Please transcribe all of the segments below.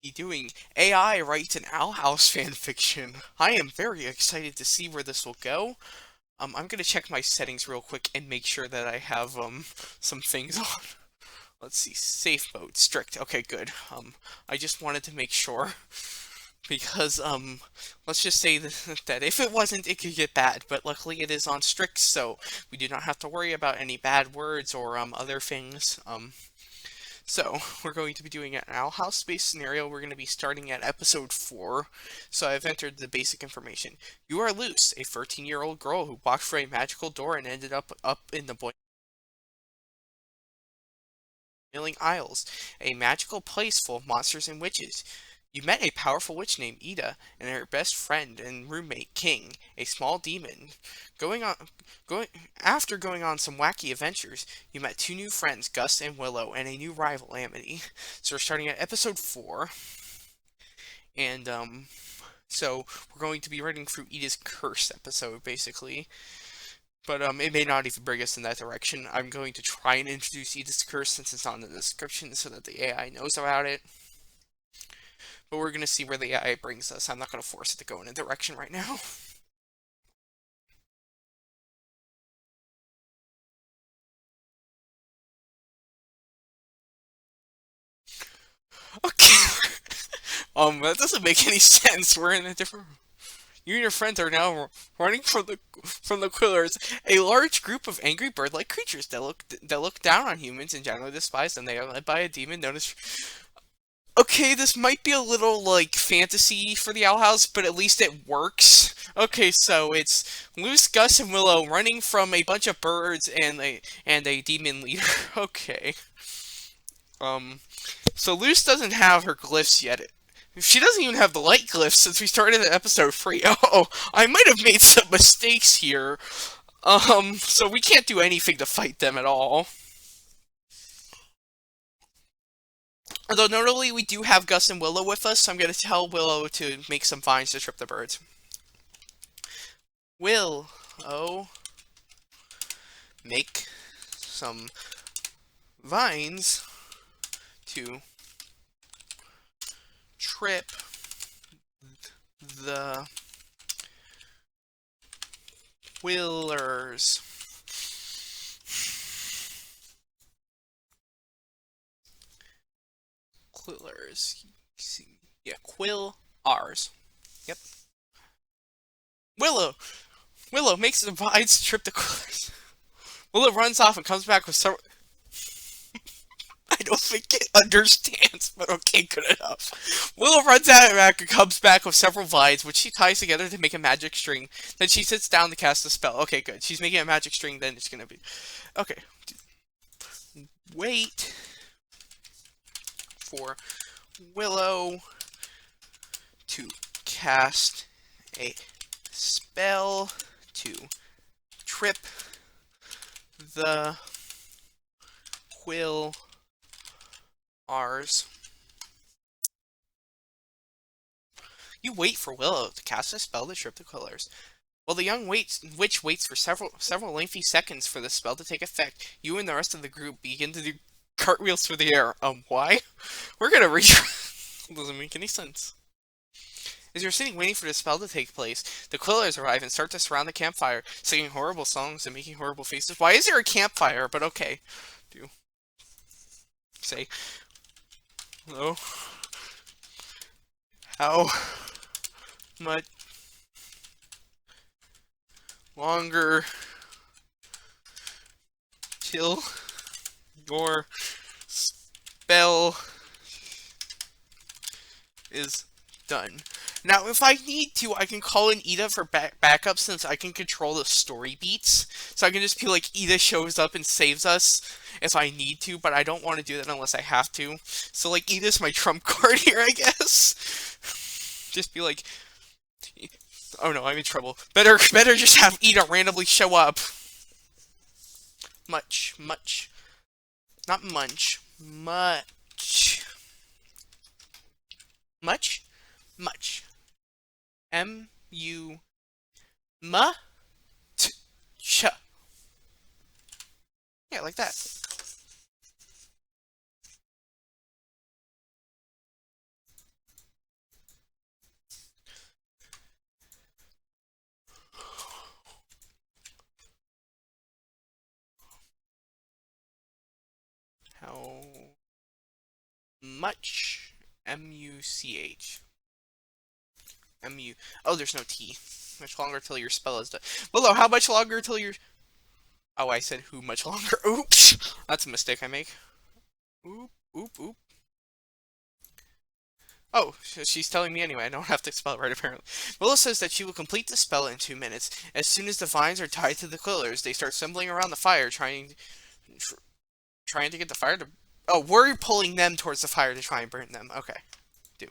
Be doing AI writes an Owl House fan fiction. I am very excited to see where this will go. I'm gonna check my settings real quick and make sure that I have some things on. Let's see, safe mode, strict. Okay, good. I just wanted to make sure because let's just say that if it wasn't, it could get bad. But luckily, it is on strict, so we do not have to worry about any bad words or other things. So, we're going to be doing an Owl House space scenario. We're going to be starting at episode 4. So, I've entered the basic information. You are Luce, a 13-year-old girl who walked through a magical door and ended up in the Boiling Isles, a magical place full of monsters and witches. You met a powerful witch named Ida and her best friend and roommate King, a small demon. Going on, going After going on some wacky adventures, you met two new friends, Gus and Willow, and a new rival, Amity. So we're starting at episode 4, and so we're going to be running through Ida's curse episode, basically. But it may not even bring us in that direction. I'm going to try and introduce Ida's curse since it's on the description so that the AI knows about it. But we're going to see where the AI brings us. I'm not going to force it to go in a direction right now. Okay. That doesn't make any sense. We're in a different. You and your friends are now running from the Quillers, a large group of angry bird-like creatures that look down on humans and generally despise them. They are led by a demon known as. Okay, this might be a little like fantasy for the Owl House, but at least it works. Okay, so it's Luce, Gus, and Willow running from a bunch of birds and a demon leader. Okay. Um, so Luce doesn't have her glyphs yet. She doesn't even have the light glyphs since we started at episode 3. Oh, I might have made some mistakes here. So we can't do anything to fight them at all. Although notably we do have Gus and Willow with us, so I'm gonna tell Willow to make some vines to trip the birds. Willow, make some vines to trip the Quillers. Quillers. Yeah, Quillares. Yep. Willow. Willow makes the vines to trip the Quillers. Willow runs off and comes back with several. I don't think it understands, but okay, good enough. Willow runs out back and comes back with several vines, which she ties together to make a magic string. Then she sits down to cast a spell. Okay, good. She's making a magic string, then it's gonna be. Okay. Wait for Willow to cast a spell to trip the Quillars. You wait for Willow to cast a spell to trip the Quillars. While the young witch waits for several lengthy seconds for the spell to take effect, you and the rest of the group begin to do cartwheels through the air. Why? We're gonna reach. Doesn't make any sense. As you're sitting waiting for the spell to take place, the Quillers arrive and start to surround the campfire, singing horrible songs and making horrible faces. Why is there a campfire? But okay. Do say hello. How much longer till your spell is done? Now, if I need to, I can call in Ida for backup since I can control the story beats. So I can just be like, Ida shows up and saves us if I need to, but I don't want to do that unless I have to. So, like, Ida's my trump card here, I guess. Just be like, oh no, I'm in trouble. Better just have Ida randomly show up. Much. Not munch. Much. Much. M-U... Ch. Yeah, like that. much. M-U-C-H. M-U... Oh, there's no T. Much longer till your spell is done. Willow, how much longer till your... Oh, I said who much longer. Oops! That's a mistake I make. Oop, oop, oop. Oh, she's telling me anyway. I don't have to spell it right, apparently. Willow says that she will complete the spell in 2 minutes. As soon as the vines are tied to the Quillers, they start stumbling around the fire, trying to get the fire to... Oh, we're pulling them towards the fire to try and burn them. Okay. Do.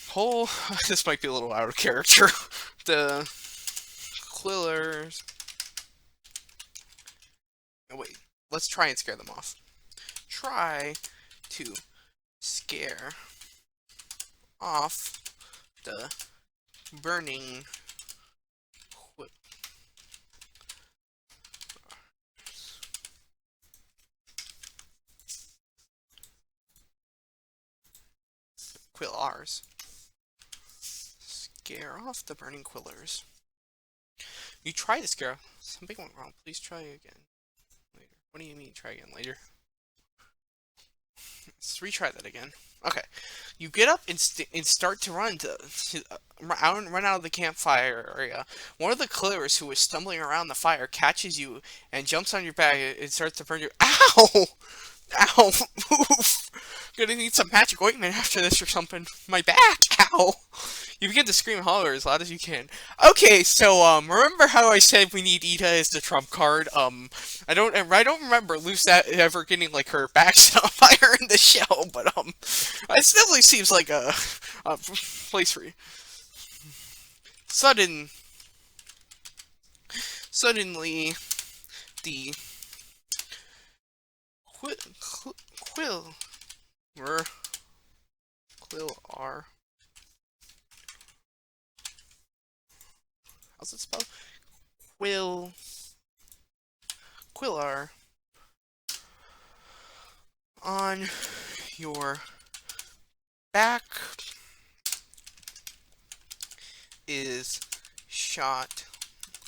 Whole... This might be a little out of character. The... Quillers... Oh, wait. Let's try and scare them off. Try to scare off the burning Quillares. Scare off the burning Quillers. You try to scare... Something went wrong. Please try again later. What do you mean try again later? Let's retry that again. Okay. You get up and start to run run out of the campfire area. One of the Quillares who was stumbling around the fire catches you and jumps on your back and starts to burn you. Ow! Ow! Oof! Gonna need some magic ointment after this or something. My back! Ow! You begin to scream and holler as loud as you can. Okay, so, remember how I said we need Ida as the trump card? I don't remember Luce ever getting, like, her back set on fire in the show, but, it definitely seems like a place for you. Suddenly, the Quill are... How's it spelled? Quillar on your back is shot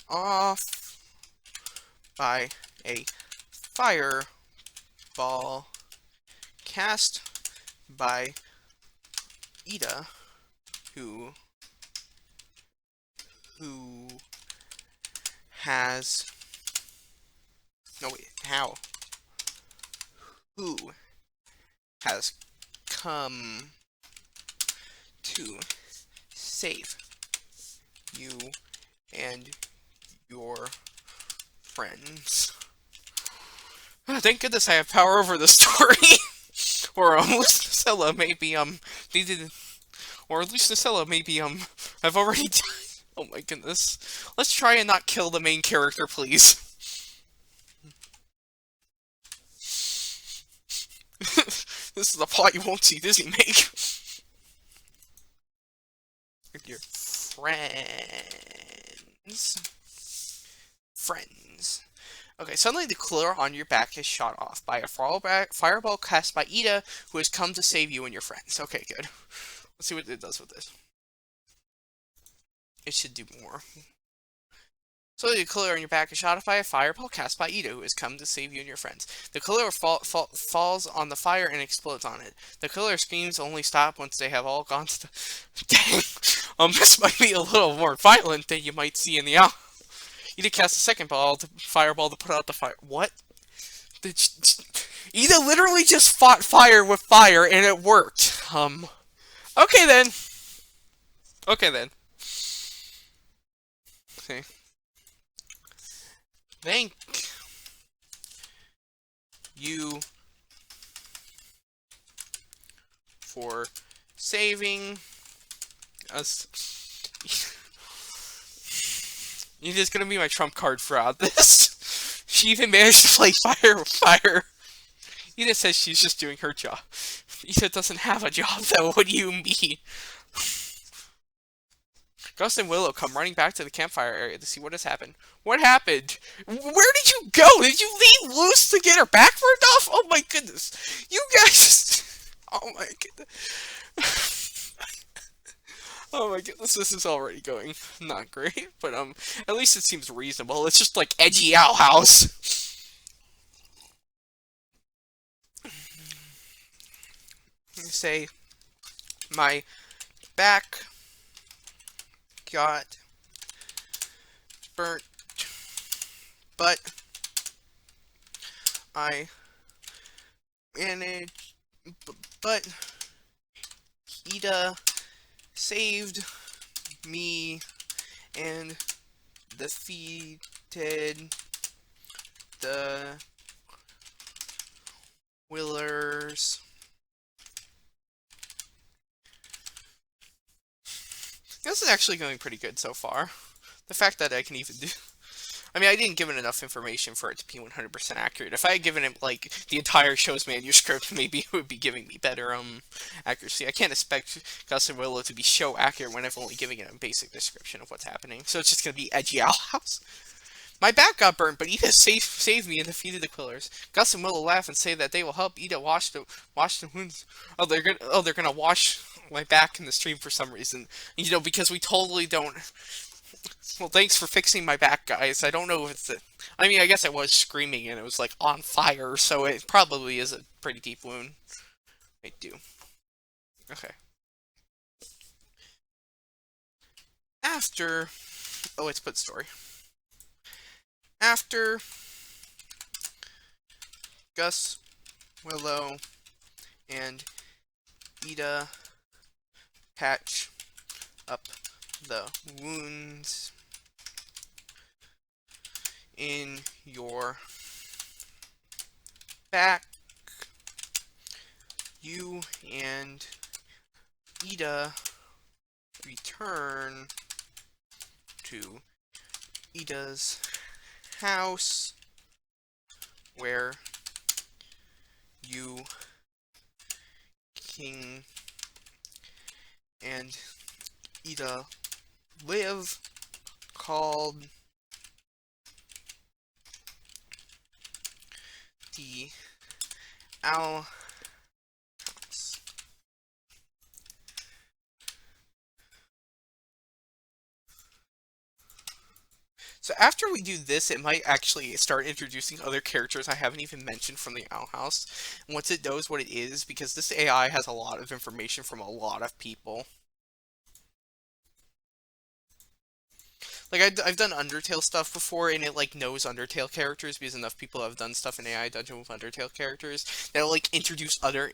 off by a fireball cast by Ida, who has... No, wait, how? Who has come to save you and your friends. Thank goodness I have power over the story. Or Lucilla maybe needed, or at least Lucilla maybe I've already died. Oh my goodness. Let's try and not kill the main character, please. This is the plot you won't see Disney make. With your friends. Okay, suddenly the Quiller on your back is shot off by a fireball cast by Ida, who has come to save you and your friends. Okay, good. Let's see what it does with this. It should do more. Suddenly the Quiller on your back is shot off by a fireball cast by Ida, who has come to save you and your friends. The Quiller falls on the fire and explodes on it. The Quiller screams only stop once they have all gone to the... Dang! This might be a little more violent than you might see in the... Ida casts a second fireball to put out the fire. What? Ida literally just fought fire with fire, and it worked. Okay then. Okay then. Okay. Thank you for saving us. You're just gonna be my trump card throughout this. She even managed to play fire with fire. Ida says she's just doing her job. Ida doesn't have a job, though. What do you mean? Gus and Willow come running back to the campfire area to see what has happened. What happened? Where did you go? Did you leave Luce to get her back burned off? Oh my goodness. You guys... Oh my goodness. Oh my goodness, this is already going not great, but at least it seems reasonable. It's just like edgy Owl House. say my back got burnt, but I managed, but Ida saved me and defeated the Willers. This is actually going pretty good so far. The fact that I can even do... I mean, I didn't give it enough information for it to be 100% accurate. If I had given it, like, the entire show's manuscript, maybe it would be giving me better, accuracy. I can't expect Gus and Willow to be show accurate when I've only given it a basic description of what's happening. So it's just gonna be edgy owl house. My back got burnt, but Ida saved me and defeated the Quillers. Gus and Willow laugh and say that they will help Ida wash the wounds. They're gonna wash my back in the stream for some reason. You know, because we totally don't. Well, thanks for fixing my back, guys. I don't know if it's I mean, I guess I was screaming and it was like on fire, so it probably is a pretty deep wound. I do. Okay. After. Oh, it's put story. After Gus, Willow, and Ida patch up the wounds in your back, you and Ida return to Ida's house where you, King, and Ida live, called the Owl House. So after we do this, it might actually start introducing other characters I haven't even mentioned from the Owl House. And once it knows what it is, because this AI has a lot of information from a lot of people. Like, I've done Undertale stuff before, and it, like, knows Undertale characters, because enough people have done stuff in AI Dungeon with Undertale characters. That'll, like, introduce other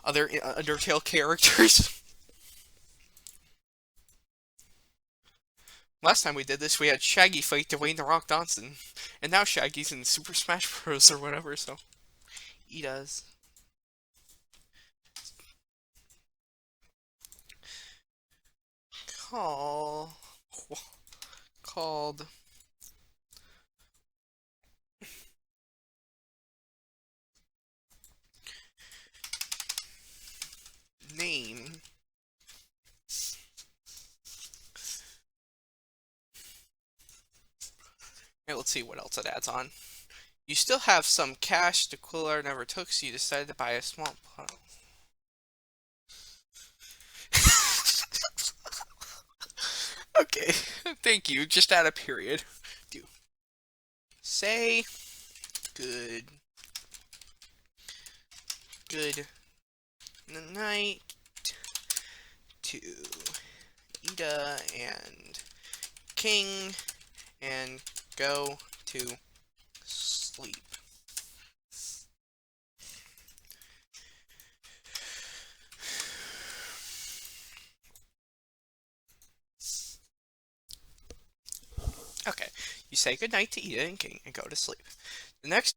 Undertale characters. Last time we did this, we had Shaggy fight Dwayne The Rock Johnson. And now Shaggy's in Super Smash Bros. Or whatever, so... He does. Called... Name... Okay, let's see what else it adds on. You still have some cash the Quillare never took, so you decided to buy a small pot. Okay, thank you. Just add a period. Do. Say good night to Ida and King and go to sleep. Okay, you say goodnight to Ida and King and go to sleep. The next